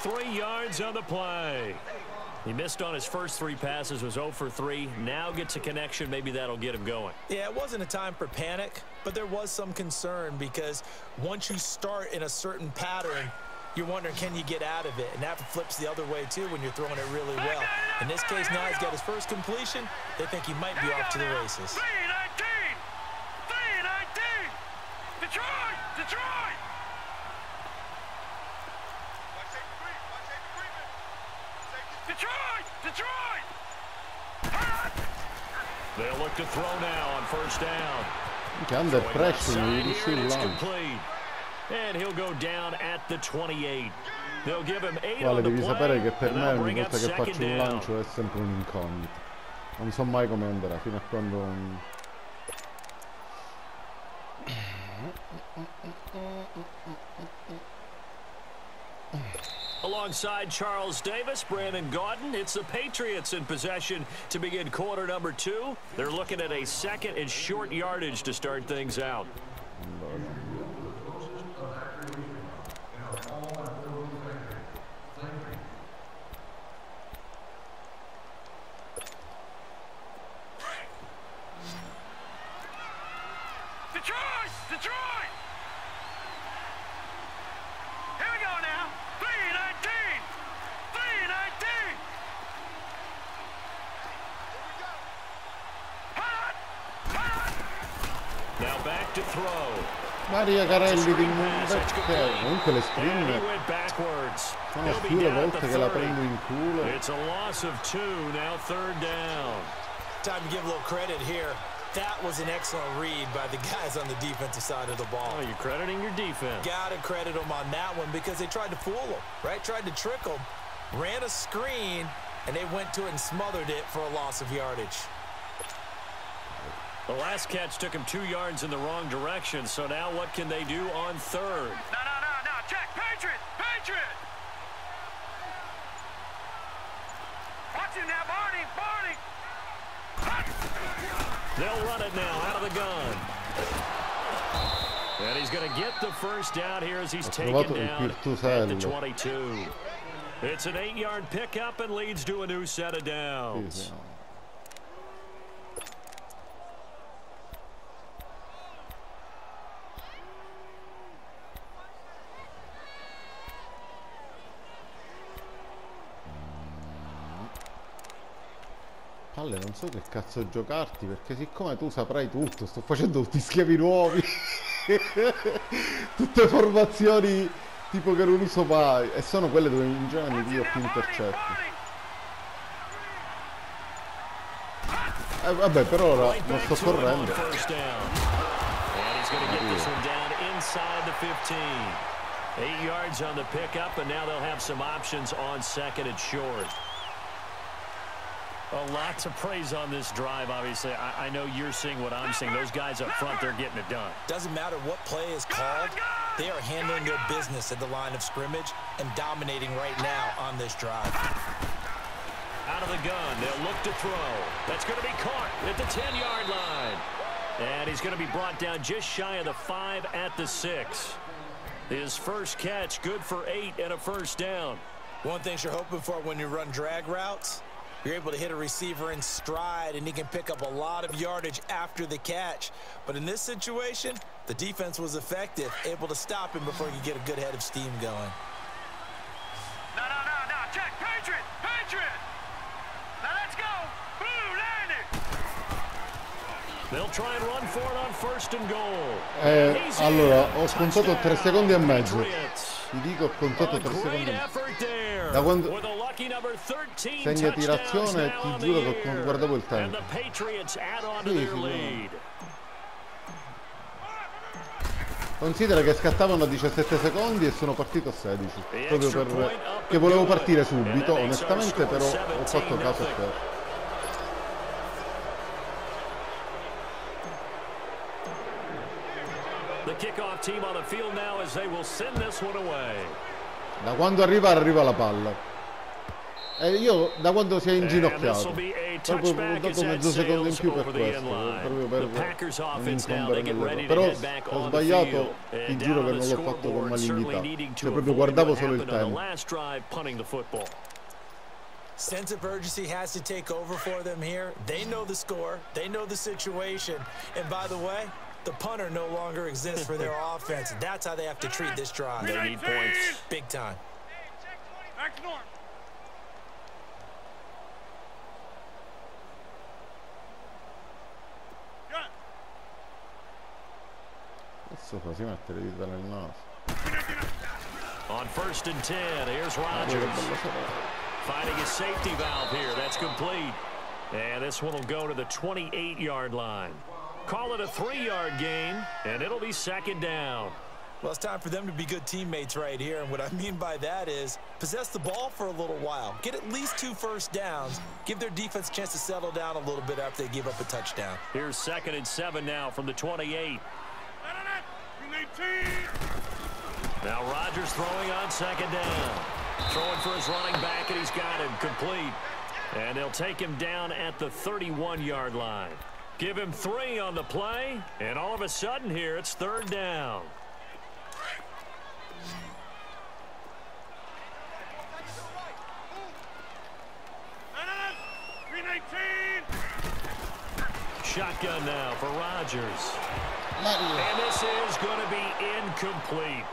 3 yards on the play. He missed on his first 3 passes, was 0 for 3. Now gets a connection. Maybe that'll get him going. Yeah, it wasn't a time for panic, but there was some concern because once you start in a certain pattern, you're wondering, can you get out of it? And that flips the other way, too, when you're throwing it really well. In this case, now he's got his first completion. They think he might be off to the races. 3-19! Detroit! Detroit! Detroit! Detroit! They'll look to throw now on first down. Under pressure, and he'll go down at the 28. They'll give him 8 Quale on the devi play, sapere che per and me they'll ogni bring up volta che faccio un down. lancio è sempre un'incognita. Non so mai come andrà fino a quando Alongside Charles Davis, Brandon Gaudin, it's the Patriots in possession to begin quarter number 2. They're looking at a 2nd and short yardage to start things out. Detroit! Detroit! Here we go now. 3-19! 3-19! Now back to throw. Maria Carelli di comunque le screen sono più le volte che la prendo in culo. It's a loss of 2, now 3rd down. Time to give a little credit here. That was an excellent read by the guys on the defensive side of the ball. Oh, you're crediting your defense. Got to credit them on that one because they tried to fool them, right? Tried to trick them, ran a screen, and they went to it and smothered it for a loss of yardage. The last catch took him 2 yards in the wrong direction, so now what can they do on 3rd? No, check, Patriot! Patriot! Watch him now, Barney! They'll run it now out of the gun. And he's going to get the first down here as he's taken down at the 22. It's an 8-yard pickup and leads to a new set of downs. Non so che cazzo giocarti, perché siccome tu saprai tutto, sto facendo tutti schiavi nuovi tutte formazioni tipo che non uso mai e sono quelle dove in genere mi piglio più intercetti. Vabbè, per ora non sto correndo. 8 yards on the pickup, and now they'll have some options on 2nd and short. Oh, lots of praise on this drive, obviously. I know you're seeing what I'm seeing. Those guys up front, they're getting it done. Doesn't matter what play is called. They are handling their business at the line of scrimmage and dominating right now on this drive. Out of the gun, they'll look to throw. That's going to be caught at the 10-yard line. And he's going to be brought down just shy of the 5 at the 6. His first catch, good for 8 and a first down. One thing you're hoping for when you run drag routes, you're able to hit a receiver in stride, and he can pick up a lot of yardage after the catch. But in this situation, the defense was effective, able to stop him before he could get a good head of steam going. No, check, Patriot! Now let's go! Blue, land it! They'll try and run for it on 1st and goal. Allora, ho contato 3 secondi e mezzo. Ti dico, ho contato 3 secondi e mezzo. Da quando segna tirazione, ti giuro che guardavo il tempo. Sì. Considera che scattavano a 17 secondi e sono partito a 16. Proprio perché volevo partire subito, onestamente, però ho fatto caso a te. The kickoff team on the field now as they will send this one away. Da quando arriva la palla. Io da quando si è inginocchiato, proprio dopo mezzo secondo in più per questo, proprio per non incombere nell'errore. Però ho sbagliato, ti giuro che non l'ho fatto con malignità, cioè proprio guardavo solo il tempo. Sense of urgency has to take over for them here. They know the score, they know the situation, and by the way, the punter no longer exists for their offense. That's how they have to treat this drive. They need points. Big time. Back to norm. Adesso fa si mette le dita nel naso. On 1st and 10, here's Rodgers. Finding his safety valve here. That's complete. And this one will go to the 28-yard line. Call it a 3-yard gain, and it'll be 2nd down. Well, it's time for them to be good teammates right here. And what I mean by that is possess the ball for a little while. Get at least 2 first downs. Give their defense a chance to settle down a little bit after they give up a touchdown. Here's 2nd and 7 now from the 28. Now Rodgers throwing on 2nd down. Throwing for his running back, and he's got him complete. And they'll take him down at the 31-yard line. Give him 3 on the play, and all of a sudden here, it's 3rd down. Shotgun now for Rodgers. And this is going to be incomplete.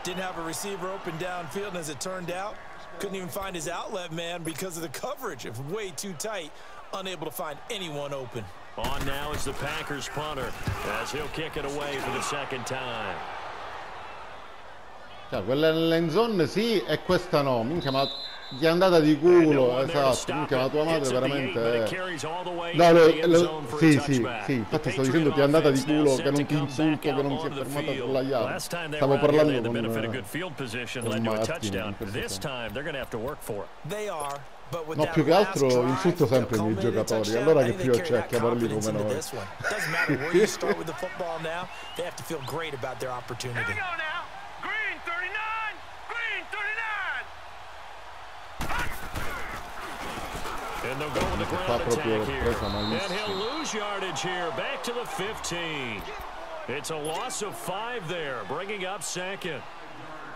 Didn't have a receiver open downfield, and as it turned out, couldn't even find his outlet man because of the coverage. It was way too tight, unable to find anyone open. On now is the Packers punter as he'll kick it away for the 2nd time. Cioè, quella nell'end zone sì e questa no. Minchia, ma ti è andata di culo, esatto. Minchia, ma tua madre veramente sì, infatti sto dicendo ti è andata di culo, che non ti insulto, che non si è fermata sulla yard. Stavo parlando con no, più che altro insulto sempre i miei giocatori, allora che più c'è che parli come noi. And they'll go with the ground attack here. And he'll lose yardage here. Back to the 15. It's a loss of 5 there, bringing up 2nd.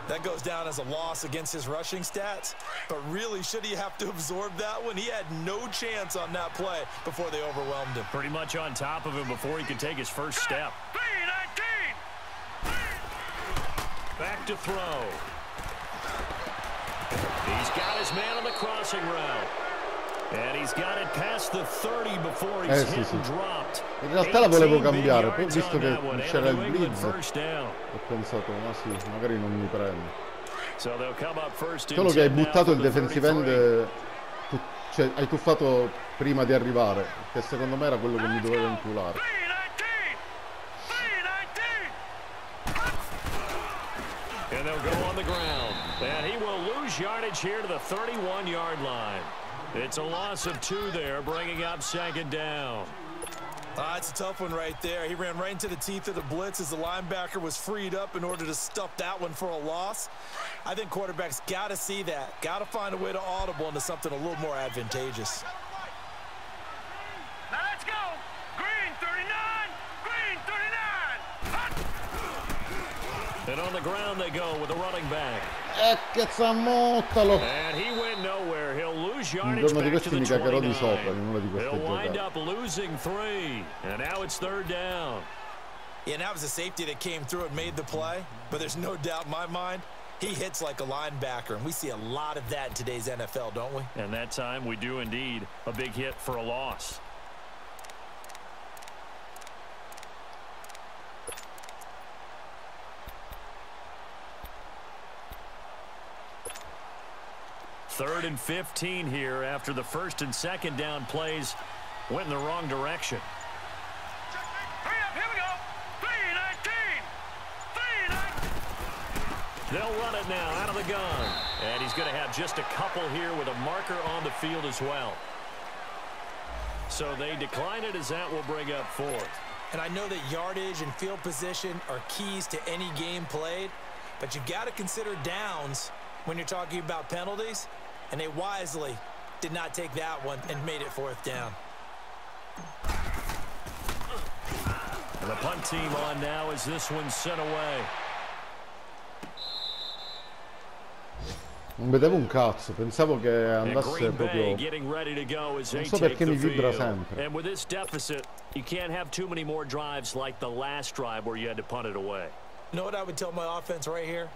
That goes down as a loss against his rushing stats. But really, should he have to absorb that one? He had no chance on that play before they overwhelmed him. Pretty much on top of him before he could take his first step. Back to throw. He's got his man on the crossing route. And he's got it past the 30 before he's hit and dropped. In realtà la volevo cambiare, poi visto che c'era il blitz ho pensato, ma sì, magari non mi prende. Solo che hai buttato il defensive end, cioè hai tuffato prima di arrivare, che secondo me era quello che mi doveva inculare. And they'll go on the ground. And he will lose yardage here to the 31-yard line. It's a loss of 2 there, bringing up 2nd down. It's a tough one right there. He ran right into the teeth of the blitz as the linebacker was freed up in order to stuff that one for a loss. I think quarterbacks got to see that. Got to find a way to audible into something a little more advantageous. Now let's go. Green 39. Green 39. And on the ground they go with the running back. Che zammottalo! And he went nowhere. He'll lose yardage Un giorno di back to questi the mi cagherò di 29. sopra in una di queste He'll wind giocate. up losing 3. And now it's 3rd down. Yeah, and that was a safety that came through and made the play. But there's no doubt in my mind, he hits like a linebacker. And we see a lot of that in today's NFL, don't we? And that time we do indeed. A big hit for a loss. Third and 15 here after the 1st and 2nd down plays went in the wrong direction. Hurry up, here we go. 3-19. They'll run it now out of the gun. And he's going to have just a couple here with a marker on the field as well. So they decline it as that will bring up 4th. And I know that yardage and field position are keys to any game played, but you've got to consider downs when you're talking about penalties, and they wisely did not take that one and made it 4th down. The punt team on now as this one's sent away. Non vedevo un cazzo, pensavo che andasse proprio. Non so perché mi vibra sempre. And with this deficit, you can't have too many more drives like the last drive where you had to punt it away. You know what I would tell my offense right here?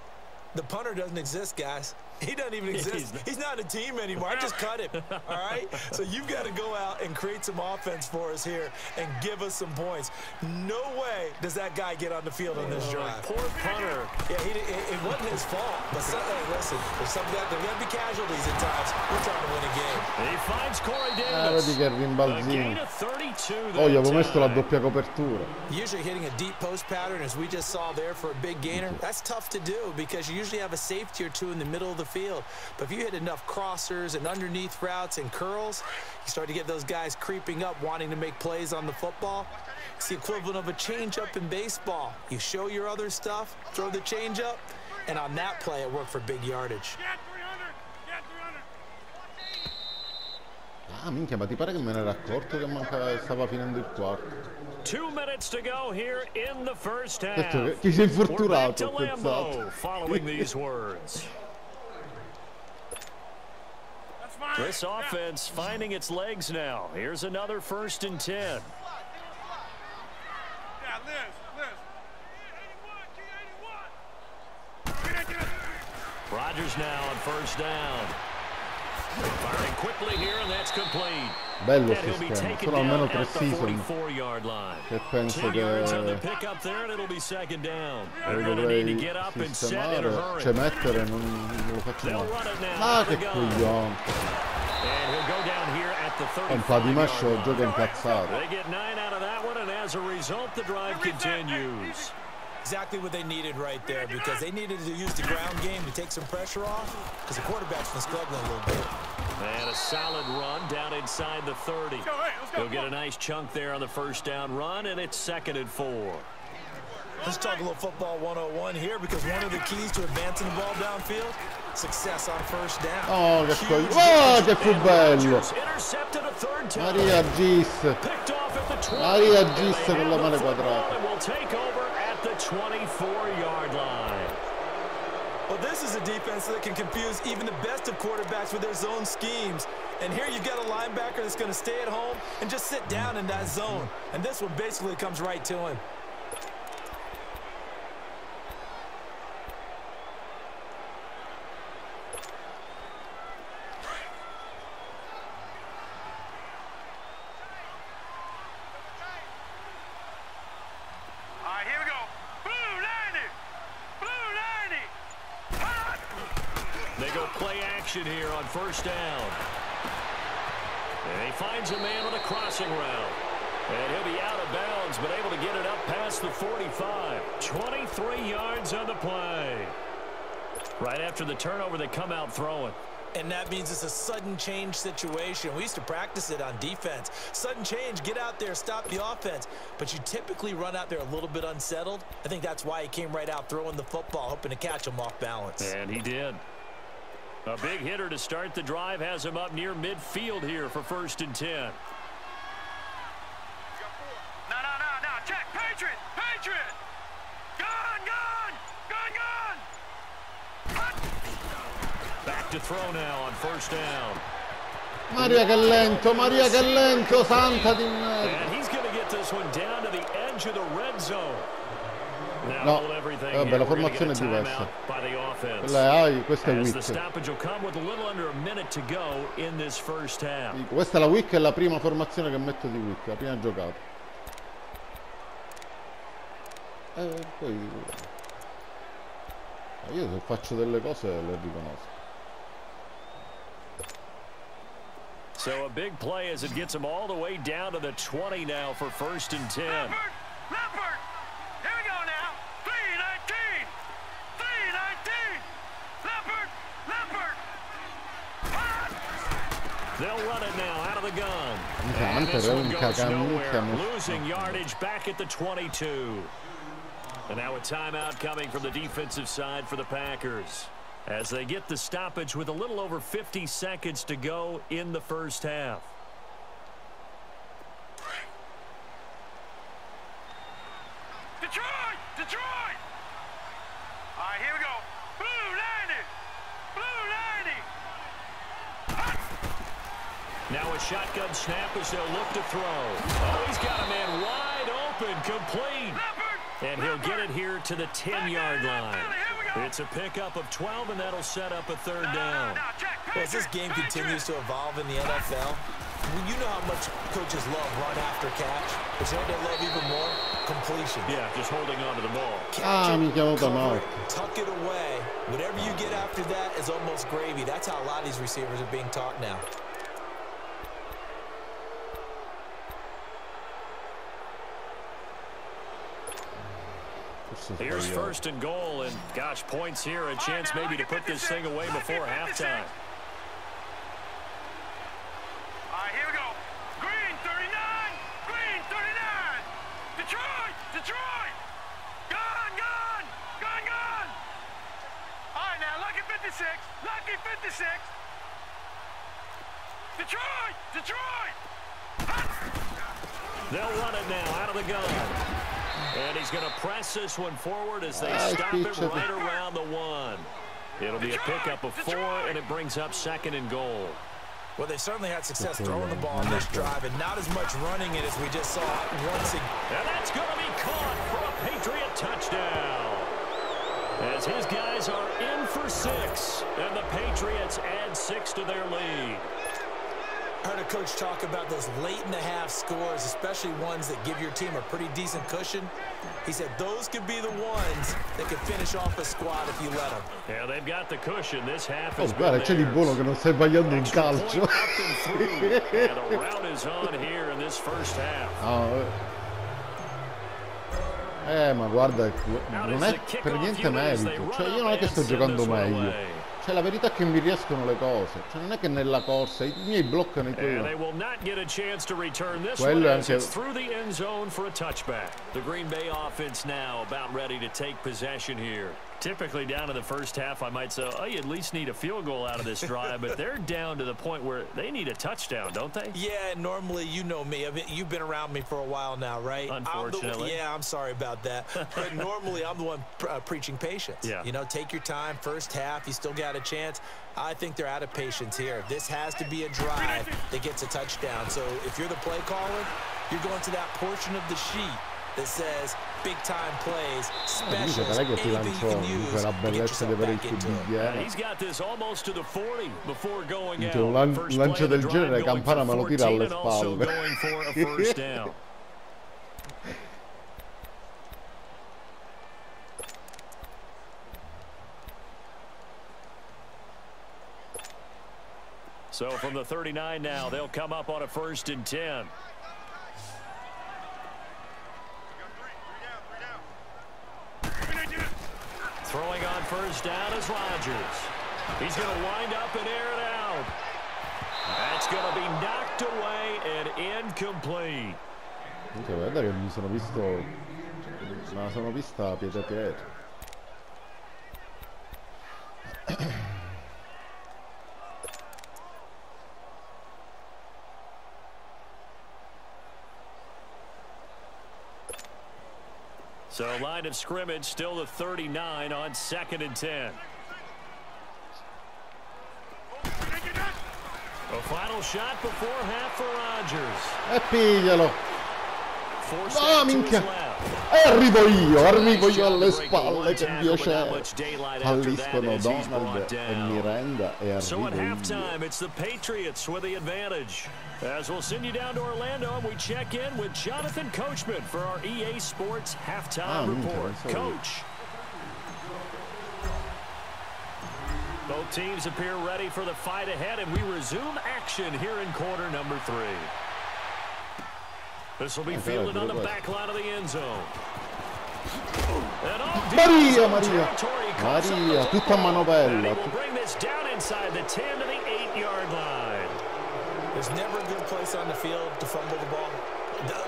The punter doesn't exist, guys. He doesn't even exist. He's not a team anymore. I just cut him, all right? So you've got to go out and create some offense for us here and give us some points. No way does that guy get on the field on this drive. Poor punter. Yeah, it wasn't his fault. But hey, listen, there's got to be casualties at times. We're trying to win a game. He finds Corey Davis. Vedi che rimbalzino. A 32 Oh, gli avevo messo la doppia copertura. Usually hitting a deep post pattern, as we just saw there for a big gainer, that's tough to do because you usually have a safety or two in the middle of the field. But if you hit enough crossers and underneath routes and curls, you start to get those guys creeping up, wanting to make plays on the football. It's the equivalent of a change-up in baseball. You show your other stuff, throw the change-up, and on that play, it worked for big yardage. Ah, minchia, ma ti pare che me ne ero accorto che stava finendo il quarto? 2 minutes to go here in the first half. Ti sei infortunato, We're back to Lambeau following these words. This offense finding its legs now. Here's another 1st and 10. Yeah, Liz. Rodgers now on 1st down. Firing quickly here, and that's complete. Bello sistema, sono almeno 3 season. Che penso che dovrei sistemare, cioè mettere, non lo faccio mai. Ah, che coglione. Un po' di mascio gioca incazzato. Exactly what they needed right there, because they needed to use the ground game to take some pressure off, because the quarterback's been struggling a little bit. And a solid run down inside the 30. He'll get a nice chunk there on the 1st down run, and it's 2nd and 4. Let's talk a little football 101 here, because one of the keys to advancing the ball downfield, success on 1st down. Oh, che coglione. Oh, che fu bello. Maria Gis. Maria Gis con la mano quadrata. 24-yard line. Well, this is a defense that can confuse even the best of quarterbacks with their zone schemes. And here you've got a linebacker that's going to stay at home and just sit down in that zone. And this one basically comes right to him. Here on 1st down. And he finds a man on a crossing route. And he'll be out of bounds, but able to get it up past the 45. 23 yards on the play. Right after the turnover, they come out throwing. And that means it's a sudden change situation. We used to practice it on defense. Sudden change, get out there, stop the offense. But you typically run out there a little bit unsettled. I think that's why he came right out throwing the football, hoping to catch him off balance. And he did. A big hitter to start the drive has him up near midfield here for 1st and 10. No. Check. Patriot. Gun. Back to throw now on 1st down. Maria che lento, santa di merda. And he's going to get this one down to the edge of the red zone. No, vabbè, la formazione è diversa. Quella è high, questa è weak. Dico, questa è la weak, è la prima formazione che metto di weak, la prima giocata. Poi io se faccio delle cose le riconosco. So a big play as it gets him all the way down to the 20 now for 1st and 10. Leopard. Here we go now. 3-19. Leopard. They'll run it now out of the gun. And this one goes nowhere, losing yardage back at the 22. And now a timeout coming from the defensive side for the Packers. as they get the stoppage with a little over 50 seconds to go in the first half. Detroit! Detroit! All right, here we go. Blue 90! Blue 90! Now a shotgun snap as they'll look to throw. Oh, he's got a man wide open, complete. And he'll get it here to the 10-yard line. It's a pickup of 12, and that'll set up a third down. As this game continues to evolve in the NFL, you know how much coaches love run after catch, but you know they love even more? Completion. Yeah, just holding on to the ball. Cover it, tuck it away. Whatever you get after that is almost gravy. That's how a lot of these receivers are being taught now. Here's first and goal, and gosh, points here, a chance maybe to put this thing away before halftime. All right, here we go. Green 39, green 39. Detroit, Detroit. Gone, gone, gone, gone. All right, now, lucky 56, lucky 56. Detroit, Detroit. They'll run it now out of the gun. And he's going to press this one forward as they stop it right around the 1. It'll be a pickup of 4, and it brings up second and goal. Well, they certainly had success throwing the ball on this drive, and not as much running it as we just saw once again. And that's going to be caught for a Patriot touchdown. As his guys are in for 6, and the Patriots add 6 to their lead. I heard a coach talk about those late-in-the-half scores, especially ones that give your team a pretty decent cushion. He said those could be the ones that could finish off a squad if you let them. Yeah, they've got the cushion. This half is guarda, c'è di buono che non stai sbagliando un calcio. And a route is on here in this first half. Ma guarda, non è per niente merito. Cioè, io non è che sto giocando meglio. Cioè, la verità è che mi riescono le cose. Cioè, non è che nella corsa i miei bloccano i tuoi. Quello è anche through the end zone for a touchback. The Green Bay offense now about ready to take possession here. Typically down in the first half, I might say, oh, you at least need a field goal out of this drive, but they're down to the point where they need a touchdown, don't they? Yeah, normally, you know me. I mean, you've been around me for a while now, right? Unfortunately. I'm sorry about that. But normally, I'm the one preaching patience. Yeah. You know, take your time. First half, you still got a chance. I think they're out of patience here. This has to be a drive that gets a touchdown. So if you're the play caller, you're going to that portion of the sheet that says big-time plays, specials, anything you can use to get yourself back into it. He's got this almost to the 40 before going out. Un lancio del genere, Campana me lo tira alle spalle. Going for a first down. So from the 39 now, they'll come up on a 1st and 10. Throwing on first down is Rodgers. He's going to wind up and air it out. That's going to be knocked away and incomplete. Guarda che mi sono visto, me la sono vista piede a piede. So line of scrimmage still the 39 on 2nd and 10. A final shot before half for Rodgers. E piglialo. No, minchia. Arrivo io alle spalle, che piacere. Falliscono Donald e Miranda e So at arrivo halftime, it's the Patriots with the advantage. As we'll send you down to Orlando, and we check in with Jonathan Coachman for our EA Sports Halftime Report. Coach. Both teams appear ready for the fight ahead, and we resume action here in quarter number 3. This will be fielded on the back line of the end zone. Maria, tutta manovella. He will bring this down inside the 10 to the 8-yard line. There's never a good place on the field to fumble the ball.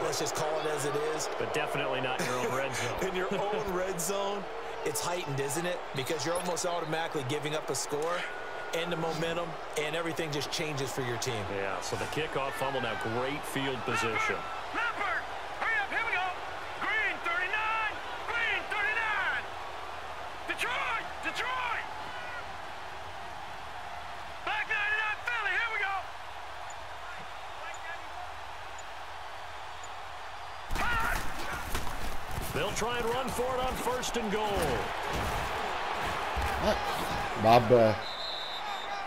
Let's just call it as it is. But definitely not in your own red zone. In your own red zone, it's heightened, isn't it? Because you're almost automatically giving up a score and the momentum, and everything just changes for your team. Yeah, so the kickoff fumble, now great field position. Leopard, hurry up, here we go. Green 39, green 39. Detroit, Detroit. Black 99 Philly, here we go. They'll try and run for it on 1st and goal. Vabbè.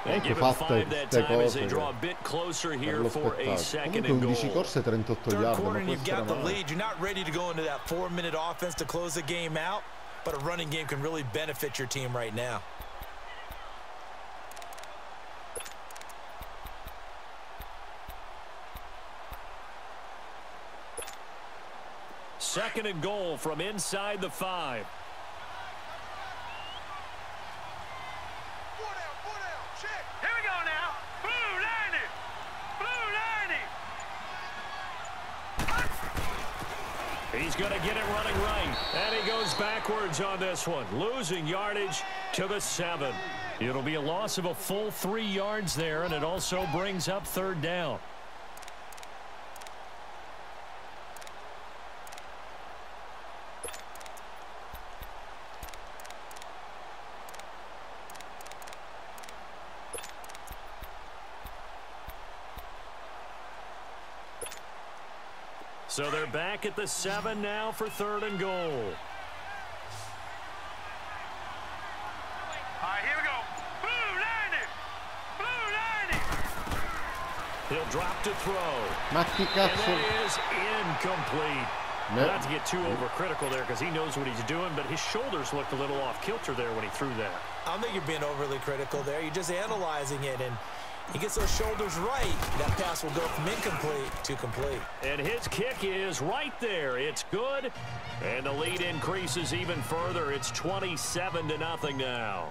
They give him 5 that time as they draw a bit closer here for a 2nd and goal. 11 corse, 38 Third yard. quarter, and you've got the lead. You're not ready to go into that 4-minute offense to close the game out, but a running game can really benefit your team right now. Second and goal from inside the 5. Here we go now. Blue 90. Blue 90. He's going to get it running right. And he goes backwards on this one. Losing yardage to the 7. It'll be a loss of a full 3 yards there, and it also brings up 3rd down. So they're back at the 7 now for 3rd and goal. All right, here we go. Blue 90. Blue 90. He'll drop to throw. Ma che And cazzo? that is incomplete. Not to get too overcritical there because he knows what he's doing, but his shoulders looked a little off kilter there when he threw that. I don't think you're being overly critical there. You're just analyzing it, and he gets those shoulders right. That pass will go from incomplete to complete. And his kick is right there. It's good. And the lead increases even further. It's 27-0 now.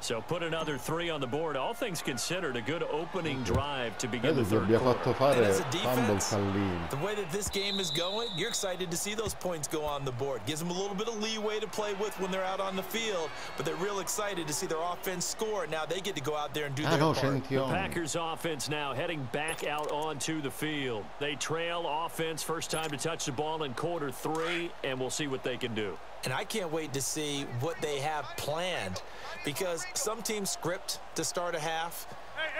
So put another 3 on the board. All things considered, a good opening drive to begin the third quarter. And as a defense, the way that this game is going, you're excited to see those points go on the board. Gives them a little bit of leeway to play with when they're out on the field, but they're real excited to see their offense score. Now they get to go out there and do their part. The Packers offense now heading back out onto the field. They trail offense, first time to touch the ball in quarter 3, and we'll see what they can do. And I can't wait to see what they have planned, because some teams script to start a half.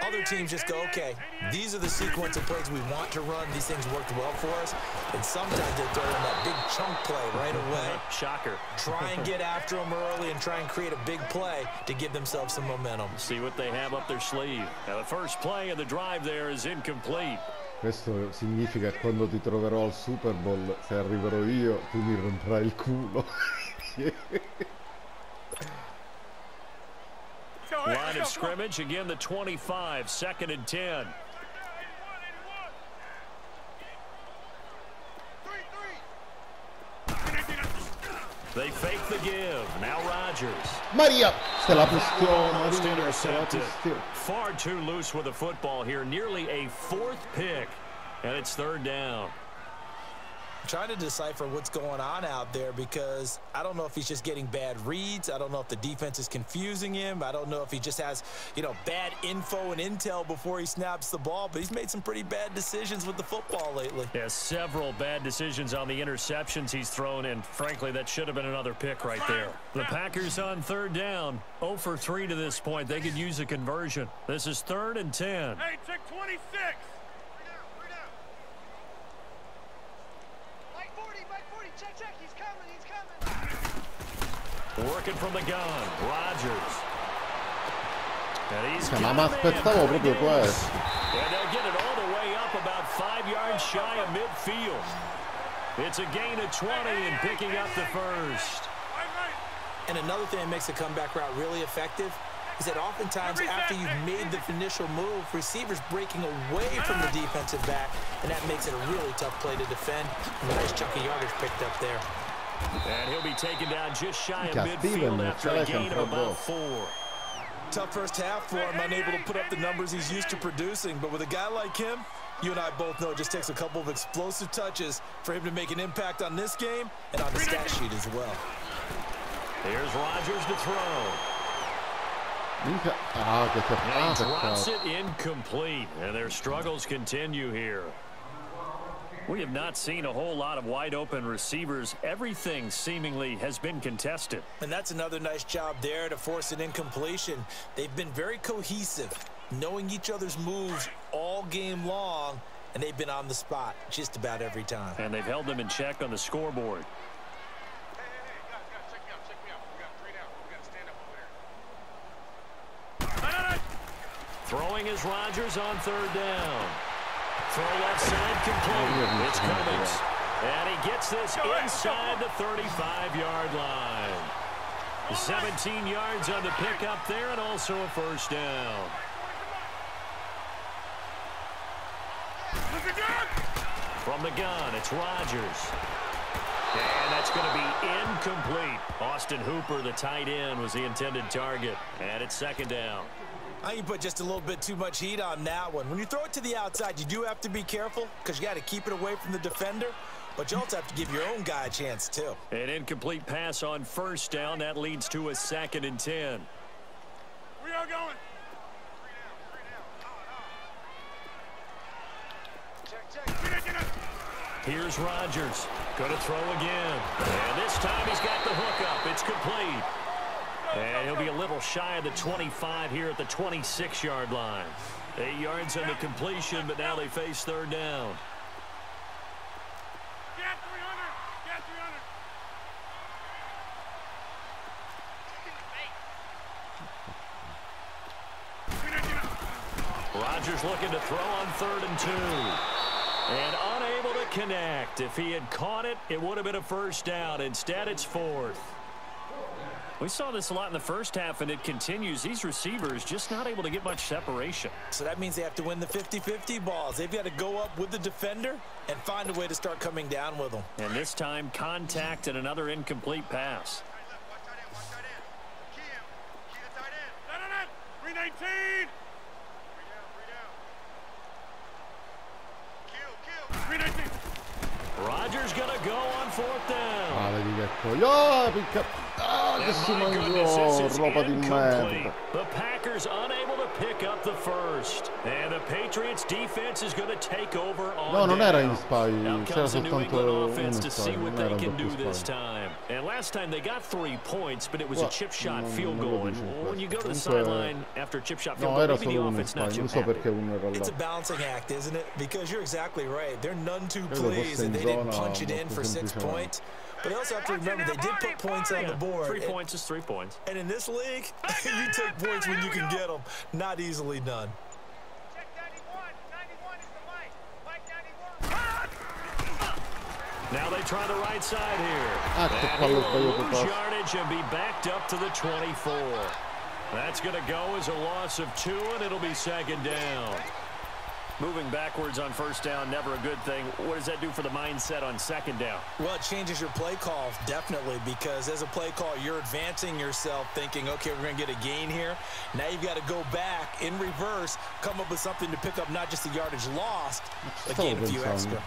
Other teams just go, okay, these are the sequence of plays we want to run. These things worked well for us. And sometimes they throw in that big chunk play right away. Shocker. Try and get after them early and try and create a big play to give themselves some momentum. See what they have up their sleeve. Now the first play of the drive there is incomplete. Questo significa che quando ti troverò al Super Bowl, se arriverò io, tu mi romperai il culo. Line of scrimmage, again the 25, 2nd and 10. They fake the give. Now Rodgers. Maria! Se la almost intercepted. Far too loose with the football here. Nearly a 4th pick. And it's 3rd down. I'm trying to decipher what's going on out there, because I don't know if he's just getting bad reads. I don't know if the defense is confusing him. I don't know if he just has, bad info and intel before he snaps the ball. But he's made some pretty bad decisions with the football lately. Yeah, several bad decisions on the interceptions he's thrown, and frankly, that should have been another pick right there. The Packers on 3rd down. 0 for 3 to this point. They could use a conversion. This is 3rd and 10. Hey, check 26. Working from the gun, Rodgers. And he's ma mi aspettavo proprio questo. And they'll get it all the way up about 5 yards shy of midfield. It's a gain of 20 and picking up the first. And another thing that makes the comeback route really effective is that oftentimes after you've made the initial move, receivers breaking away from the defensive back, and that makes it a really tough play to defend. And a nice chunk of yardage picked up there. And he'll be taken down just shy of midfield after a gain of about 4. Tough first half for him, unable to put up the numbers he's used to producing. But with a guy like him, you and I both know it just takes a couple of explosive touches for him to make an impact on this game and on the stat sheet as well. Here's Rodgers to throw. And he drops it incomplete, and their struggles continue here. We have not seen a whole lot of wide-open receivers. Everything seemingly has been contested. And that's another nice job there to force an incompletion. They've been very cohesive, knowing each other's moves all game long, and they've been on the spot just about every time. And they've held them in check on the scoreboard. Throwing is Rodgers on third down. Throw left side complete. It's Cummings. And he gets this inside the 35-yard line. 17 yards on the pickup there and also a first down. From the gun, it's Rodgers. And that's going to be incomplete. Austin Hooper, the tight end, was the intended target. And it's second down. I think you put just a little bit too much heat on that one. When you throw it to the outside, you do have to be careful because you got to keep it away from the defender, but you also have to give your own guy a chance too. An incomplete pass on first down. That leads to a 2nd and 10. We are going. Here's Rodgers. Going to throw again. And this time he's got the hook up. It's complete. And he'll be a little shy of the 25 here at the 26-yard line. 8 yards on the completion, but now they face third down. Get 300. Get 300. Rodgers looking to throw on 3rd and 2. And unable to connect. If he had caught it, it would have been a first down. Instead, it's 4th. We saw this a lot in the first half, and it continues. These receivers just not able to get much separation. So that means they have to win the 50-50 balls. They've got to go up with the defender and find a way to start coming down with them. And this time, contact and another incomplete pass. 319. Rodgers going to go on 4th down. Vedi che che si mangiò roba di merda. The Packers unable to pick up the first. And the Patriots defense is going to take over on No, non era in spy, Now c'era comes the New England soltanto offense uno to spy, see what non they era can do doppio this spy. time. And last time they got 3 points, but it was a chip shot field non lo goal. And dice when you go to the questo. sideline after a chip shot field No, goal, era maybe the solo uno offense not spy, too non so happy. perché uno era It's a là. balancing act, isn't it? Because you're exactly right. They're none too Credo pleased fosse in that they didn't zona punch it in for 6 molto points. But you also have to remember they did put points on the board. 3 points is 3 points. And in this league, you take points when you can get them. Not easily done. Check 91. 91 is the mic. Mike 91. Now they try the right side here. Che And fallo he will sbagliato lose passo. yardage and be backed up to the 24. That's going to go as a loss of 2, and it'll be 2nd down. Moving backwards on first down, never a good thing. What does that do for the mindset on 2nd down? Well, it changes your play call, definitely, because as a play call, you're advancing yourself thinking, okay, we're going to get a gain here. Now you've got to go back in reverse, come up with something to pick up not just the yardage lost, but gain a few extra.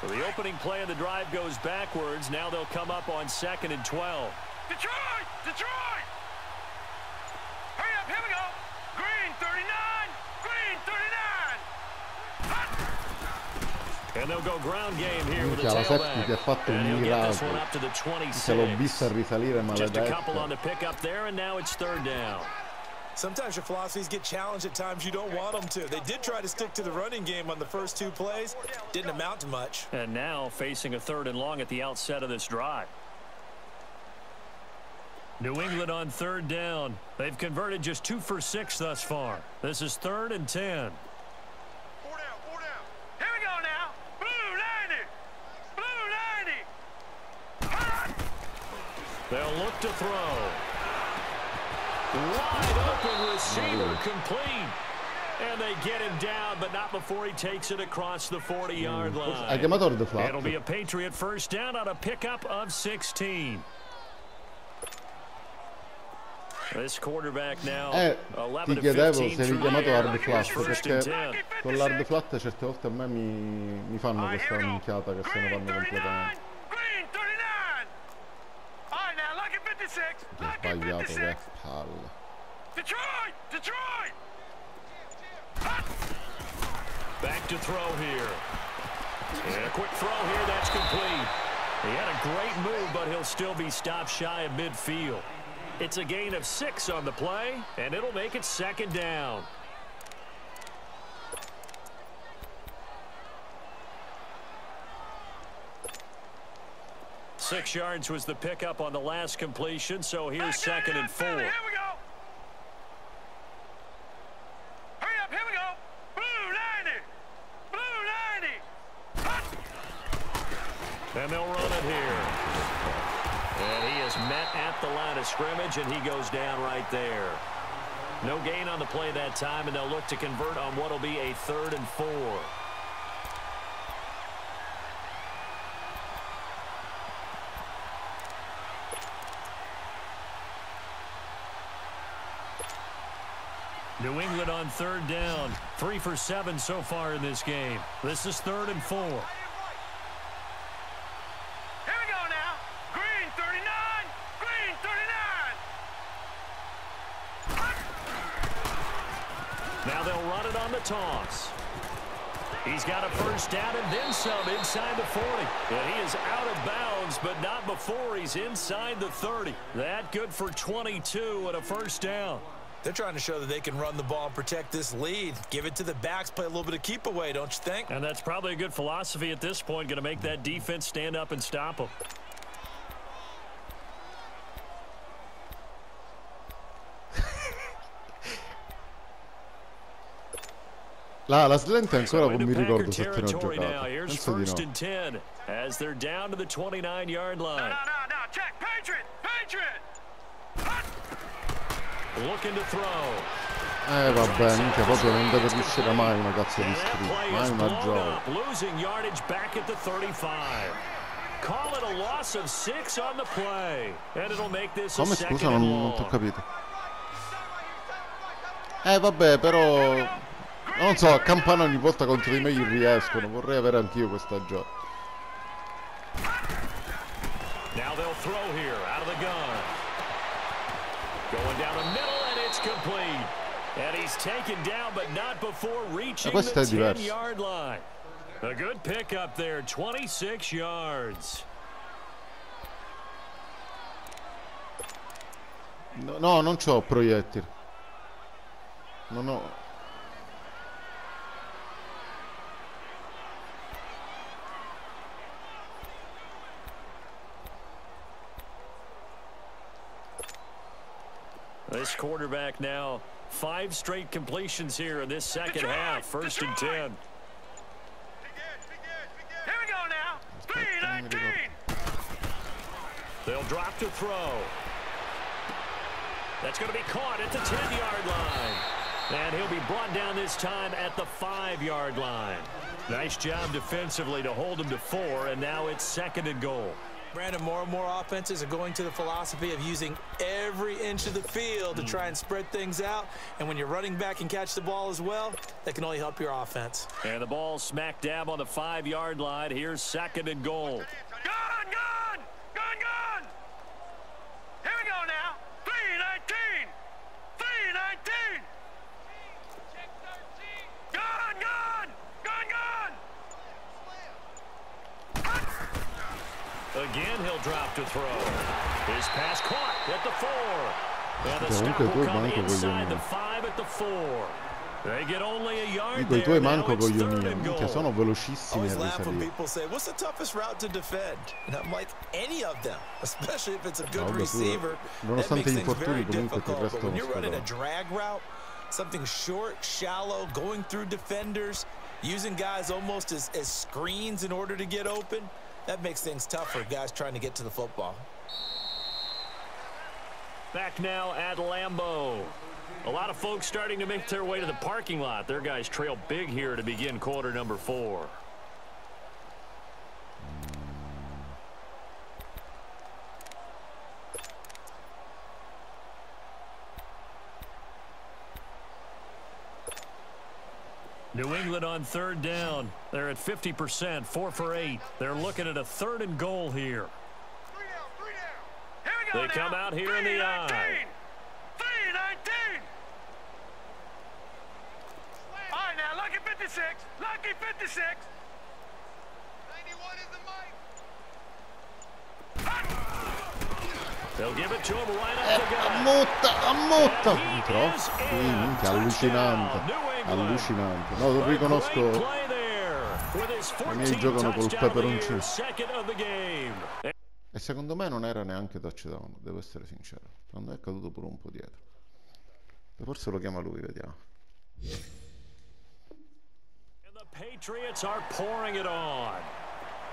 So the opening play of the drive goes backwards. Now they'll come up on 2nd and 12. Detroit! Detroit! Hurry up, here we go. Green 39. Green 39. And they'll go ground game here with the Minchia, la safety tailback. che ha fatto un And he'll get this one miracolo. up to the 26. Se l'ho vista risalire Just a couple on maledetto. the pick up there, and now it's 3rd down. Sometimes your philosophies get challenged at times you don't want them to. They did try to stick to the running game on the first 2 plays. Didn't amount to much. And now facing a 3rd and long at the outset of this drive. New England on 3rd down. They've converted just 2 for 6 thus far. This is 3rd and 10. 4 down, 4 down. Here we go now. Blue 90. Blue 90. They'll look to throw. Wide open receiver complete. And they get him down, but not before he takes it across the 40-yard line. Hai chiamato il deflatto? It'll be a Patriot first down on a pickup of 16. This quarterback now 11 ti to chiedevo 15 se avevi through chiamato the air. hard Here's flat, first and perché 10. con l'hard flat certe volte a me mi fanno questa minchiata che se ne vanno completamente. Green 39. All right, now look at 56. sbagliato, che palle. Detroit! Detroit! Back to throw here. And a quick throw here, that's complete. He had a great move, but he'll still be stopped shy of midfield. It's a gain of 6 on the play, and it'll make it 2nd down. Six yards was the pickup on the last completion, so here's 2nd and 4. Here we go. Hurry up, here we go. Blue 90. Blue 90. And they'll run it here. And he is met at the line of scrimmage, and he goes down right there. No gain on the play that time, and they'll look to convert on what will be a 3rd and 4. New England on 3rd down. 3 for 7 so far in this game. This is 3rd and 4. Here we go now. Green 39. Green 39. Now they'll run it on the toss. He's got a 1st down and then some inside the 40. And he is out of bounds, but not before he's inside the 30. That good for 22 and a 1st down. They're trying to show that they can run the ball and protect this lead. Give it to the backs, play a little bit of keep away, don't you think? And that's probably a good philosophy at this point, going to make that defense stand up and stop them. La slant è ancora non mi ricordo se te ne ho giocato. Here's Penso di 1st no. and 10 as they're down to the 29-yard line. No, check. Patriot. Looking to throw. Vabbè, minchia, proprio non deve riuscire mai una cazzo di And that screen, play mai is una blown gioia. up, losing yardage back at the 35. Call it a loss of 6 on the play, and it'll make this a Come, 2nd scusa, and non long. t'ho capito. Vabbè, però non so, a campana ogni volta contro di me gli riescono. Vorrei avere anch'io questa gioia. Now they'll throw here out of the gun. Going down the middle, and it's complete. And he's taken down, but not before reaching the 10-yard line. A good pickup there, 26 yards. No, non c'ho proiettili. Non ho. This quarterback now 5 straight completions here in this 2nd half. 1st and 10. Here we go now. 3-19. They'll drop to throw. That's going to be caught at the 10-yard line. And he'll be brought down this time at the 5-yard line. Nice job defensively to hold him to 4, and now it's 2nd and goal. Brandon, more and more offenses are going to the philosophy of using every inch of the field to try and spread things out. And when you're running back and catch the ball as well, that can only help your offense. And the ball smack dab on the 5-yard line. Here's 2nd and goal. Gun! Here we go now. 3-19. 3-19. Gun! Again, he'll drop to throw. His pass caught at the 4. And the stop will come inside the 5 at the 4. They get only a yard there. I tuoi manco Now it's 3rd coglionino, and goal. minchia, sono velocissimi Always a laugh when risalire. people say, what's the toughest route to defend? And I'm like, any of them, especially if it's a good Vabbè, receiver. That nonostante makes gli things very infortuni comunque ti difficult. But restano when you're running a sfidati. drag route, something short, shallow, going through defenders, using guys almost as screens in order to get open, that makes things tough for guys trying to get to the football. Back now at Lambeau. A lot of folks starting to make their way to the parking lot. Their guys trail big here to begin quarter number 4. New England on 3rd down. They're at 50%, 4 for 8. They're looking at a 3rd and goal here. 3 down. Here we They come out here in the eye. 3-19. All right, now, lucky 56. Lucky 56. 91 is the mic. They'll give it to him right off the gun. Ammotta! Troppo. Minchia, allucinante. Allucinante. No, lo riconosco. I miei giocano col peperoncino. E secondo me non era neanche touchdown, devo essere sincero. Secondo me è caduto pure un po' dietro. Forse lo chiama lui, vediamo. And the Patriots are pouring it on.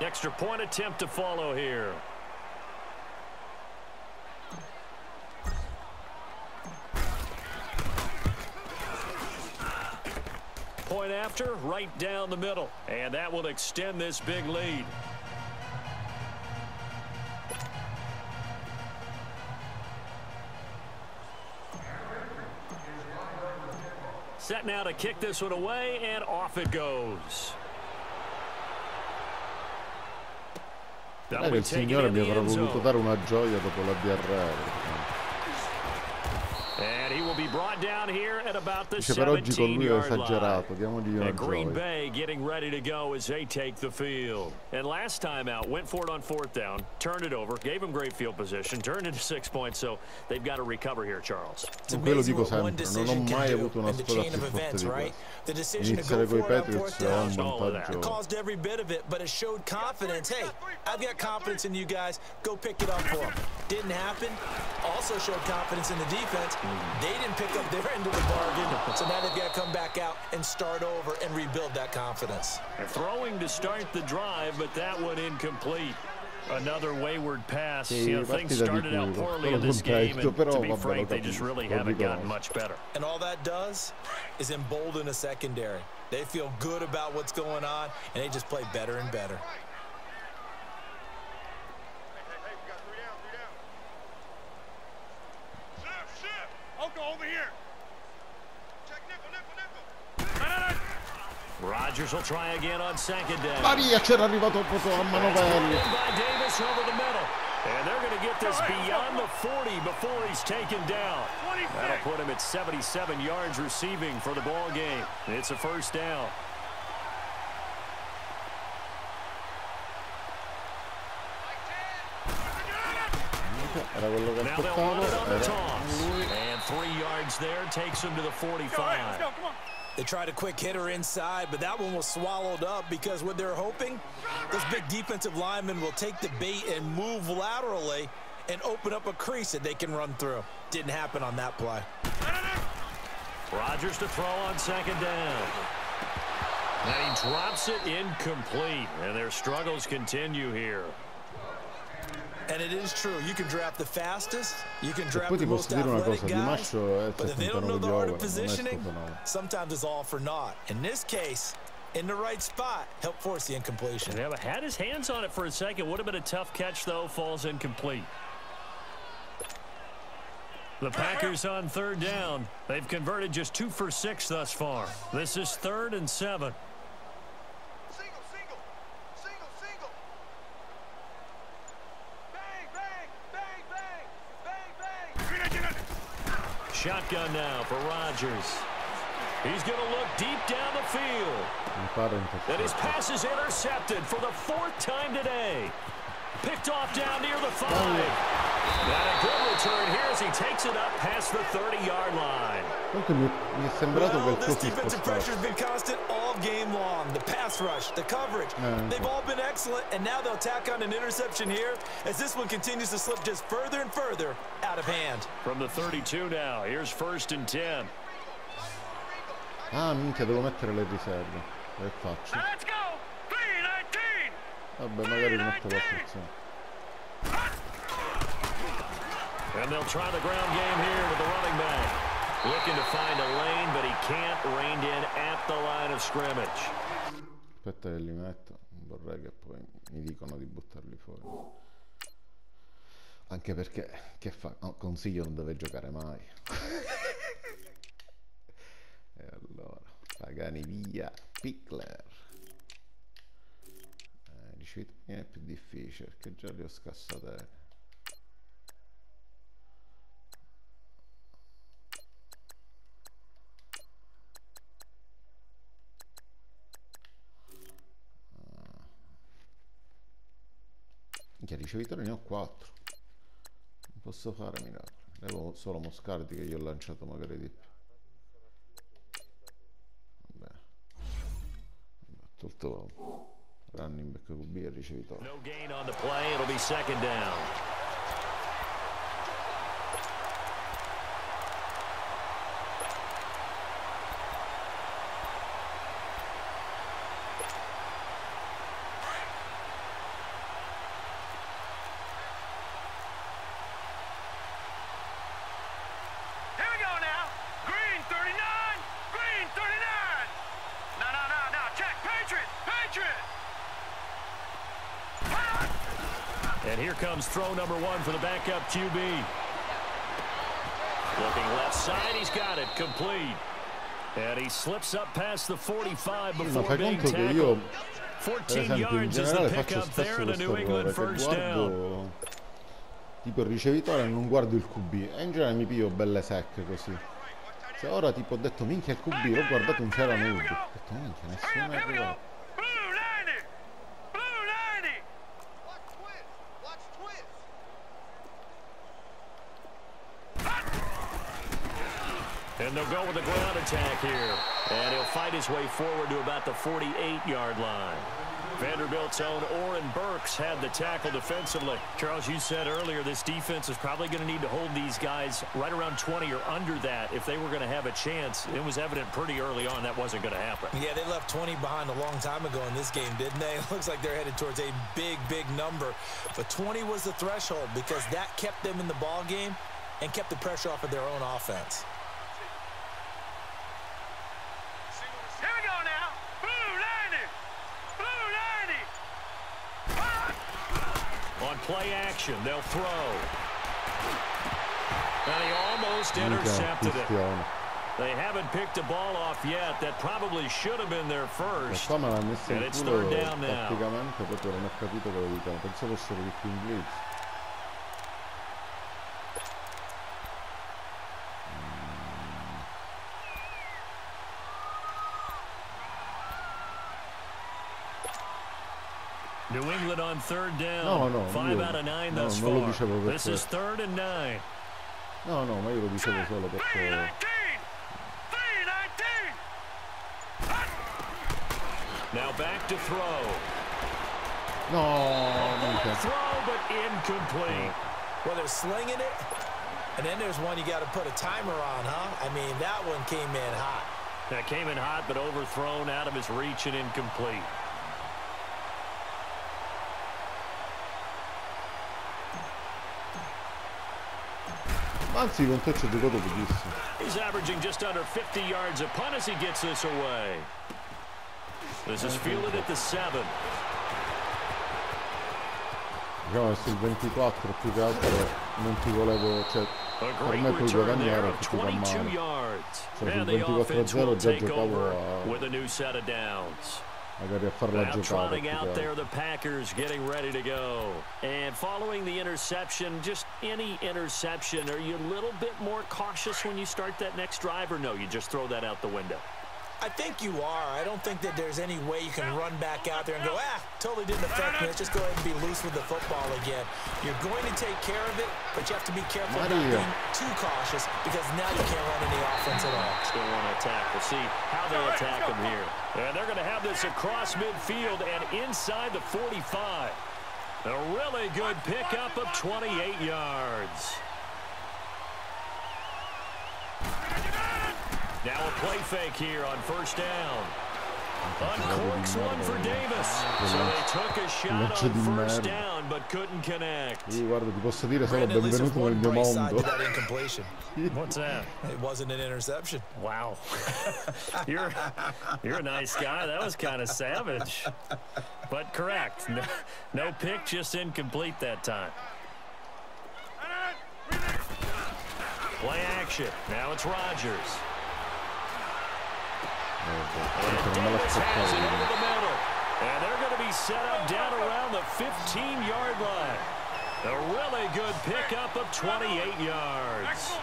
Extra point attempt to follow here. Point after, right down the middle. And that will extend this big lead. Set now to kick this one away, and off it goes. Il Signore mi avrà voluto dare una gioia dopo la DRR. And he will be brought down here at about the 17-yard line. And Green Bay getting ready to go as they take the field. And last time out, went for it on 4th down, turned it over, gave him great field position, turned into 6 points, so they've got to recover here, Charles. Quello dico sempre, non ho mai avuto una squadra più forte di questa. Iniziare coi Patriots è un vantaggio. Caused every bit of it, but it showed confidence. Hey, I've got confidence in you guys. Go pick it up for them. Didn't happen. Also showed confidence in the defense. They didn't pick up their end of the bargain, so now they've got to come back out and start over and rebuild that confidence. Throwing to start the drive, but that one incomplete. Another wayward pass. You know, things started out poorly in this game, and to be frank, they just really haven't gotten much better. And all that does is embolden a secondary. They feel good about what's going on, and they just play better and better. Over here. Check nickel. Rodgers will try again on 2nd down. Maria, c'era arrivato proprio a manovelli. By Davis over the middle. And they're going to get this beyond the 40 before he's taken down. That'll put him at 77 yards receiving for the ball game. It's a 1st down. Era quello che aspettavo. And 3 yards there takes him to the 45. They tried a quick hitter inside, but that one was swallowed up because what they're hoping, those big defensive linemen will take the bait and move laterally and open up a crease that they can run through. Didn't happen on that play. Rodgers to throw on 2nd down. And he drops it incomplete. And their struggles continue here. And it is true, you can draft the fastest, you can draft the most athletic guys, but if they don't know the art of positioning, sometimes it's all for naught. In this case, in the right spot, help force the incompletion. Yeah, but had his hands on it for a second. Would have been a tough catch, though. Falls incomplete. The Packers on 3rd down. They've converted just 2 for 6 thus far. This is 3rd and 7. Shotgun now for Rodgers. He's going to look deep down the field. And his pass is intercepted for the 4th time today. Picked off down near the 5. Got a good return here as he takes it up past the 30-yard line. Well, this defensive pressure has been constant all game long. The pass rush, the coverage, they've all been excellent, and now they'll tack on an interception here as this one continues to slip just further and further out of hand. From the 32 now, here's 1st and 10. Ah, minchia, devo mettere le riserve. Che faccio? Let's go! 3-19! Vabbè, magari metto la frizione. And they'll try the ground game here with the running back. Looking to find a lane, but he can't rein in at the line of scrimmage. Aspetta che li metto. Non vorrei che poi mi dicono di buttarli fuori. Anche perché, che fa? No, Consiglio non deve giocare mai. E allora, Pagani via, Pickler. Dici, è più difficile perché già li ho scassate. Minchia, ricevitori ne ho 4. Non posso fare miracoli. Avevo solo Moscardi che gli ho lanciato magari di più. Vabbè, tolto running back QB e ricevitore. No gain on the play, it'll be second down. And here comes throw number 1 for the backup QB. Looking left side, he's got it, complete. And he slips up past the 45 before being tackled. 14 yards is the pickup there in the New England first down. Tipo il ricevitore non guardo il QB e in genere mi piglio belle secche così. Se ora tipo ho detto minchia il QB, ho guardato un c'era nudo. Ho detto minchia nessuno è arrivato. And they'll go with the ground attack here. And he'll fight his way forward to about the 48-yard line. Vanderbilt's own Oren Burks had the tackle defensively. Charles, you said earlier this defense is probably going to need to hold these guys right around 20 or under that if they were going to have a chance. It was evident pretty early on that wasn't going to happen. Yeah, they left 20 behind a long time ago in this game, didn't they? It looks like they're headed towards a big, big number. But 20 was the threshold because that kept them in the ball game and kept the pressure off of their own offense. On play action, they'll throw. And he almost intercepted it. They haven't picked a ball off yet. That probably should have been their first. And it's third down now. New England on third down. 5 out of 9 thus far. This is 3rd and 9. No, ma io lo dicevo solo perché... Now back to throw. No, throw, but incomplete. Well, they're slinging it, and then there's one you got to put a timer on, huh? I mean, that one came in hot. That came in hot, but overthrown, out of his reach and incomplete. Anzi, con te c'è giocato pochissimo. He's averaging just under 50 yards a punt as he gets this away. This is fielded at the 7. Diciamo che sul 24 più che altro non ti volevo, cioè per me puoi guadagnare perché fa male. Cioè sul 24-0 già giocavo with a new set of downs. Magari a far la giocata. Trotting out there, the Packers getting ready to go. And following the interception, just any interception, are you a little bit more cautious when you start that next drive, or no, you just throw that out the window? I think you are. I don't think that there's any way you can run back out there and go, totally didn't affect me. Let's just go ahead and be loose with the football again. You're going to take care of it, but you have to be careful not being too cautious because now you can't run any offense at all. Still want to attack. We'll see how they attack them here. And they're going to have this across midfield and inside the 45. A really good pickup of 28 yards. Now a play fake here on first down. Uncorks one for Davis. So they took a shot on first down, but couldn't connect. Guarda, ti posso dire solo benvenuto nel mio mondo. What's that? It wasn't an interception. Wow. You're a nice guy. That was kind of savage. But correct. No pick, just incomplete that time. Play action. Now it's Rodgers. And Davis has it over the middle. And they're going to be set up down around the 15-yard line. A really good pickup of 28 yards.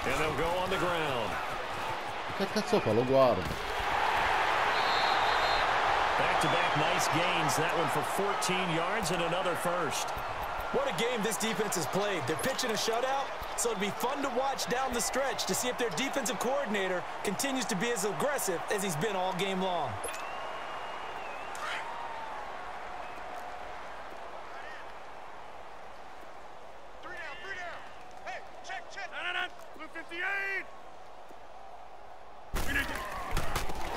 And they'll go on the ground. Che cazzo fa? Lo guardo. Back-to-back nice gains. That one for 14 yards and another first. What a game this defense has played. They're pitching a shutout, so it'll be fun to watch down the stretch to see if their defensive coordinator continues to be as aggressive as he's been all game long.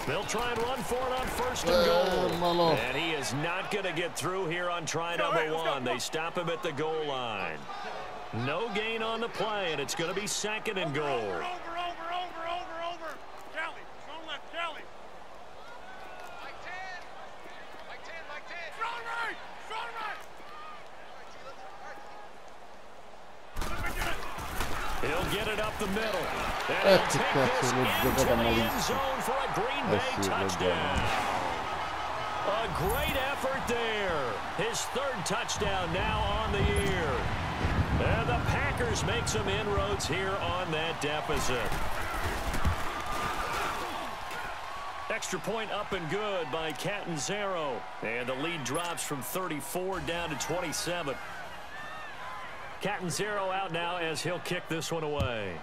They'll try and run for it on first and goal. And he is not going to get through here on try number one. They stop him at the goal line. No gain on the play, and it's going to be second and goal. Over. Kelly, strong left, Kelly. Like 10. Strong right. He'll get it up the middle. And he'll take this into the end zone for a Green Bay touchdown. A great effort there. His third touchdown now on the year. And the Packers make some inroads here on that deficit. Extra point up and good by Catanzaro. And the lead drops from 34 down to 27. Catanzaro out now as he'll kick this one away.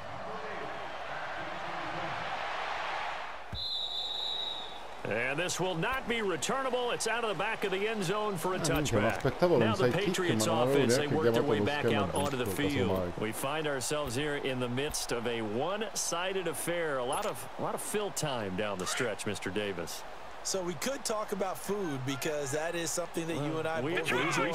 And this will not be returnable. It's out of the back of the end zone for a touchback. Now the Patriots offense, they work their way back out onto the field. We find ourselves here in the midst of a one-sided affair. A lot of fill time down the stretch, Mr. Davis. So we could talk about food because that is something that you and I both enjoy.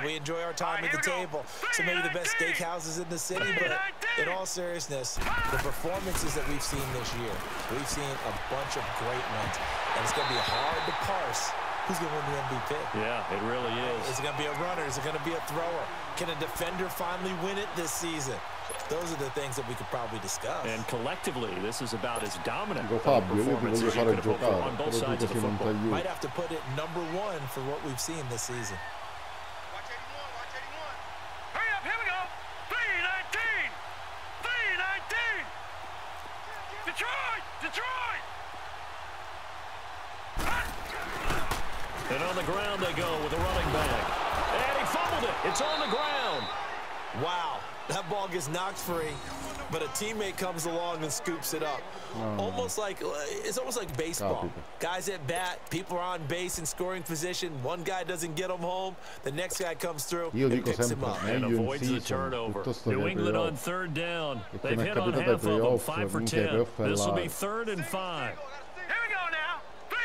We enjoy our time at the table. So maybe the best steakhouses in the city, but in all seriousness, the performances that we've seen this year, we've seen a bunch of great ones, and it's going to be hard to parse who's going to win the MVP. Yeah, it really is. Is it going to be a runner? Is it going to be a thrower? Can a defender finally win it this season? Those are the things that we could probably discuss. And collectively, this is about as dominant a performance as you could hope for on both sides of the football. Might have to put it number one for what we've seen this season. Watch 81. Hurry up, here we go. 3-19. Detroit. And on the ground they go with a running back. And he fumbled it. It's on the ground. Wow. That ball gets knocked free, but a teammate comes along and scoops it up. It's almost like baseball. Guys at bat, people are on base in scoring position. One guy doesn't get them home. The next guy comes through and picks him up. And avoids the turnover. New England on third down. They've hit on half of them, 5 for 10. This will be 3rd and 5. Here we go now. 3-19.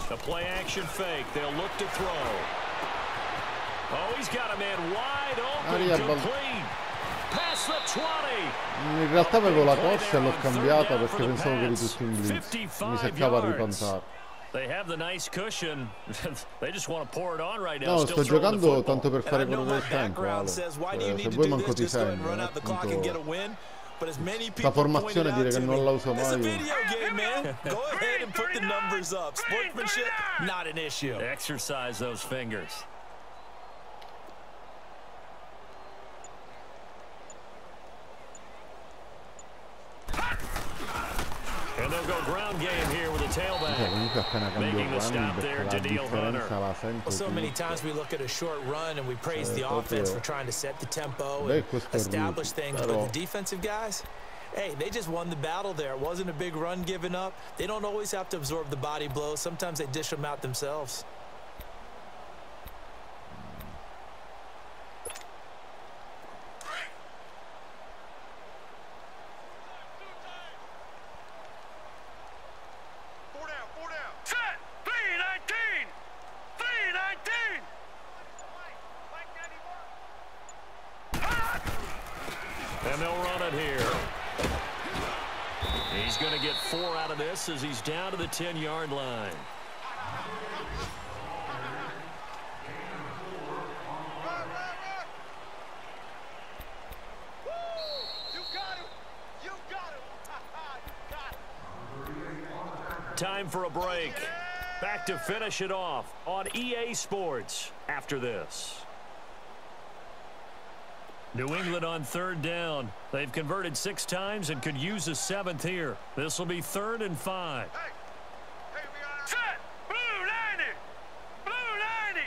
A play action fake. They'll look to throw. Oh, he's got a man wide open. Complete. Past the 20. In realtà avevo la corsa e l'ho cambiata perché pensavo che eri tutto in blitz. Mi seccava a ripantare. They have the nice cushion. They just want to pour it on right now. No, sto giocando tanto per fare quello che tempo, Ale. Se vuoi manco ti sembra. La formazione dire che non la uso mai. Go ahead and put the numbers up. Sportsmanship, not an issue. Exercise those fingers. And they'll go ground game here with a tailback. Making the stop there to Daniel Hunter. Well, so many times we look at a short run and we praise the offense for trying to set the tempo and establish things, but the defensive guys, hey, they just won the battle there. It wasn't a big run given up. They don't always have to absorb the body blows. Sometimes they dish them out themselves. As he's down to the 10-yard line. Time for a break. Back to finish it off on EA Sports after this. New England on 3rd down. They've converted 6 times and could use a 7th here. This will be 3rd and 5. Set! Blue 90! Blue 90!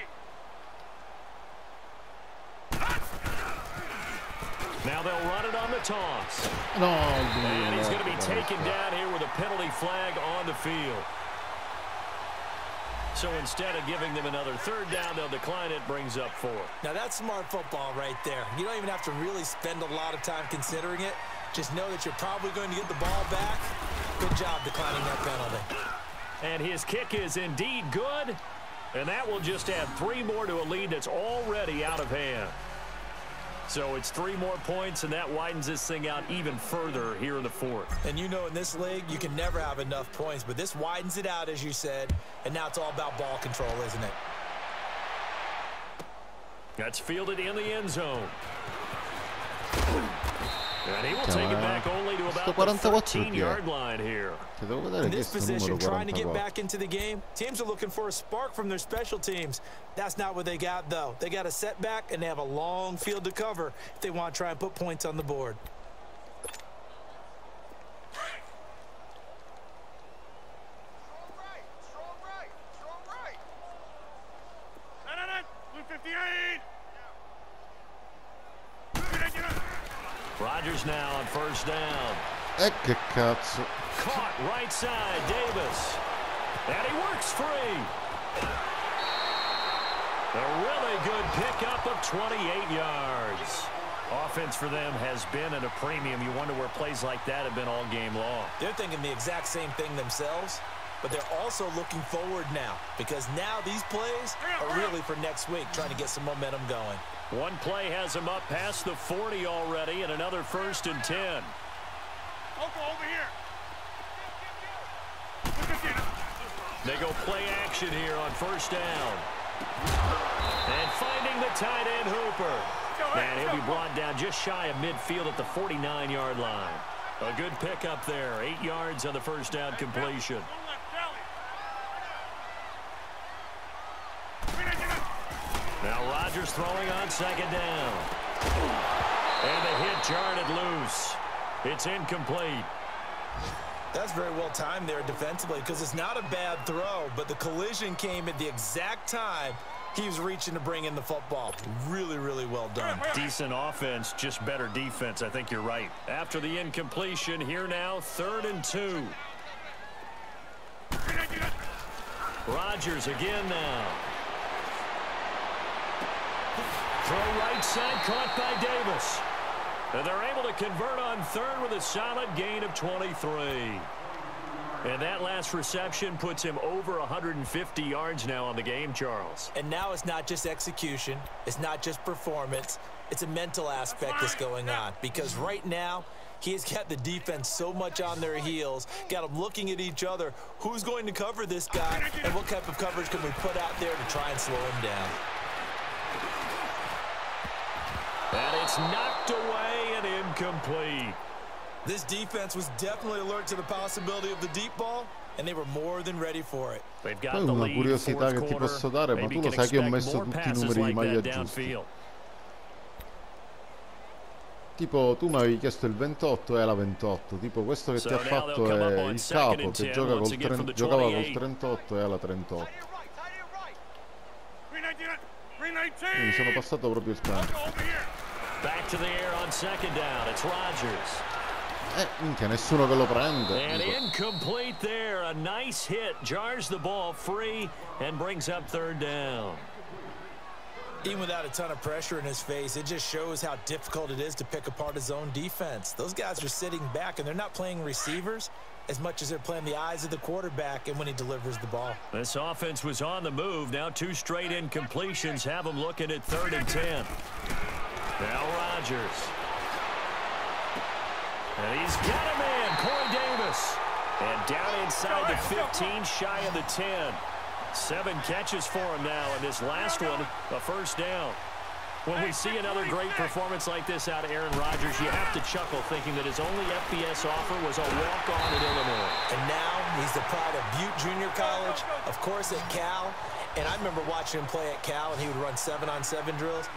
Now they'll run it on the toss. No, and he's going to be taken down here with a penalty flag on the field. So instead of giving them another 3rd down, they'll decline it, brings up 4. Now that's smart football right there. You don't even have to really spend a lot of time considering it. Just know that you're probably going to get the ball back. Good job declining that penalty. And his kick is indeed good. And that will just add 3 more to a lead that's already out of hand. So it's 3 more points, and that widens this thing out even further here in the 4th. And you know in this league, you can never have enough points, but this widens it out, as you said, and now it's all about ball control, isn't it? That's fielded in the end zone. And he will take it back only to about the 13-yard line here. In this position, trying to get back into the game, teams are looking for a spark from their special teams. That's not what they got, though. They got a setback, and they have a long field to cover if they want to try and put points on the board. Rodgers now on 1st down. Che cazzo. Caught right side, Davis. And he works free. A really good pickup of 28 yards. Offense for them has been at a premium. You wonder where plays like that have been all game long. They're thinking the exact same thing themselves, but they're also looking forward now because now these plays are really for next week, trying to get some momentum going. One play has them up past the 40 already, and another 1st and 10. Over here. They go play action here on 1st down. And finding the tight end, Hooper. And he'll be brought down just shy of midfield at the 49-yard line. A good pickup there. 8 yards on the 1st down completion. Now Rodgers throwing on 2nd down. And the hit jarred it loose. It's incomplete. That's very well timed there defensively because it's not a bad throw, but the collision came at the exact time he was reaching to bring in the football. Really, really well done. Decent offense, just better defense. I think you're right. After the incompletion, here now, 3rd and 2. Rodgers again now. Throw right side, caught by Davis. And they're able to convert on 3rd with a solid gain of 23. And that last reception puts him over 150 yards now on the game, Charles. And now it's not just execution. It's not just performance. It's a mental aspect that's going on. Because right now, he has got the defense so much on their heels, got them looking at each other. Who's going to cover this guy? And what type of coverage can we put out there to try and slow him down? And it's knocked away and incomplete. This defense was definitely alert to the possibility of the deep ball, and they were more than ready for it. They've got the lead, curiosità che ti posso dare, ma tu lo sai che ho messo tutti I numeri di maglia giusti. Tipo, tu mi avevi chiesto il 28 e la 28. Tipo, questo che ti ha fatto è il capo che gioca giocava col 38 e alla 38. Mi sono passato proprio il tempo. Back to the air on 2nd down. It's Rodgers. Minchia, nessuno che lo prende. And incomplete there. A nice hit. Jars the ball free and brings up 3rd down. Even without a ton of pressure in his face, it just shows how difficult it is to pick apart his own defense. Those guys are sitting back, and they're not playing receivers as much as they're playing the eyes of the quarterback and when he delivers the ball. This offense was on the move. Now 2 straight incompletions have them looking at 3rd and 10. Now Rodgers. And he's got a man, Corey Davis. And down inside the 15, shy of the 10. 7 catches for him now, and this last one, a 1st down. When we see another great performance like this out of Aaron Rodgers, you have to chuckle thinking that his only FBS offer was a walk-on at Illinois. And now he's the pride of Butte Junior College, of course at Cal. And I remember watching him play at Cal, and he would run 7-on-7 drills.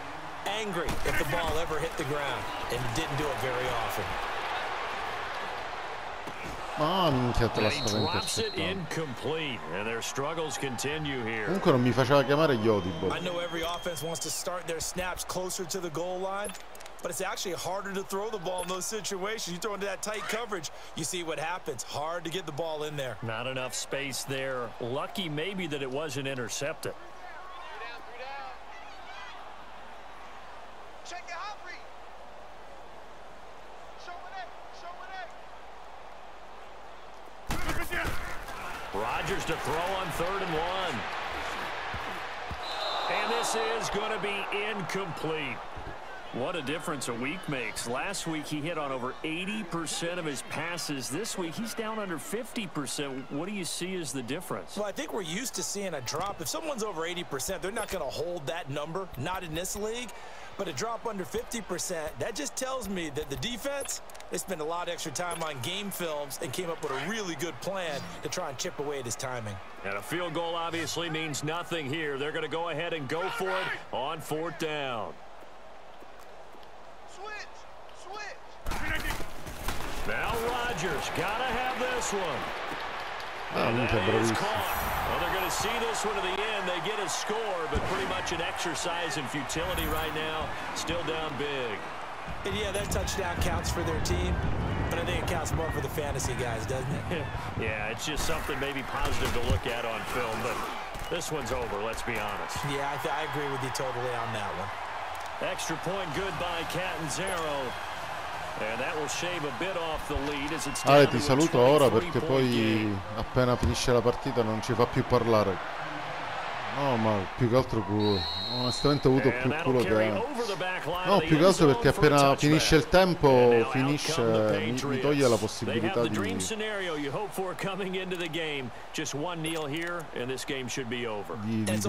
angry if the ball ever hit the ground, and didn't do it very often. Ma minchia, te la He stavo drops it intercettando. incomplete, and their struggles continue here. Comunque non mi faceva chiamare gli audible. I know every offense wants to start their snaps closer to the goal line, but it's actually harder to throw the ball in those situations. You throw into that tight coverage, you see what happens. Hard to get the ball in there. Not enough space there. Lucky maybe that it wasn't intercepted. Rodgers to throw on 3rd and 1. And this is going to be incomplete. What a difference a week makes. Last week he hit on over 80% of his passes. This week he's down under 50%. What do you see as the difference? Well, I think we're used to seeing a drop. If someone's over 80%, they're not going to hold that number, not in this league. But a drop under 50%, that just tells me that the defense, they spent a lot of extra time on game films and came up with a really good plan to try and chip away at his timing. And a field goal obviously means nothing here. They're going to go ahead and go for it on 4th down. Now Rodgers got to have this one. And that is caught. Well, they're going to see this one to the end. They get a score, but pretty much an exercise in futility right now. Still down big. And yeah, that touchdown counts for their team, but I think it counts more for the fantasy guys, doesn't it? Yeah, it's just something maybe positive to look at on film, but this one's over, let's be honest. Yeah, I agree with you totally on that one. Extra point good by Catanzaro. And that will shave a bit off the lead as it's down Ti saluto ora perché poi appena finisce la partita non ci fa più parlare. No, ma più che altro onestamente ho avuto più culo che... No, più che altro perché appena finisce il tempo, mi toglie la possibilità di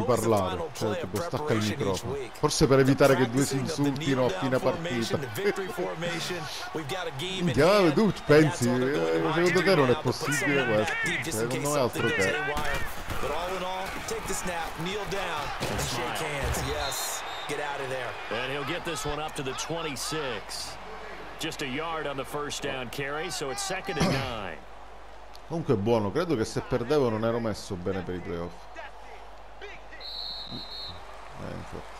parlare. Cioè, tipo, stacca il microfono. Forse per evitare che due si insultino a fine partita. Minchia, tu pensi? Secondo te non è possibile questo? Secondo me è altro che... But all in all, take the snap, kneel down, and shake hands. Yes, get out of there. And he'll get this one up to the 26. Just a yard on the first down carry, so it's 2nd and 9. Comunque è buono, credo che se perdevo non ero messo bene per i playoff. Infatti.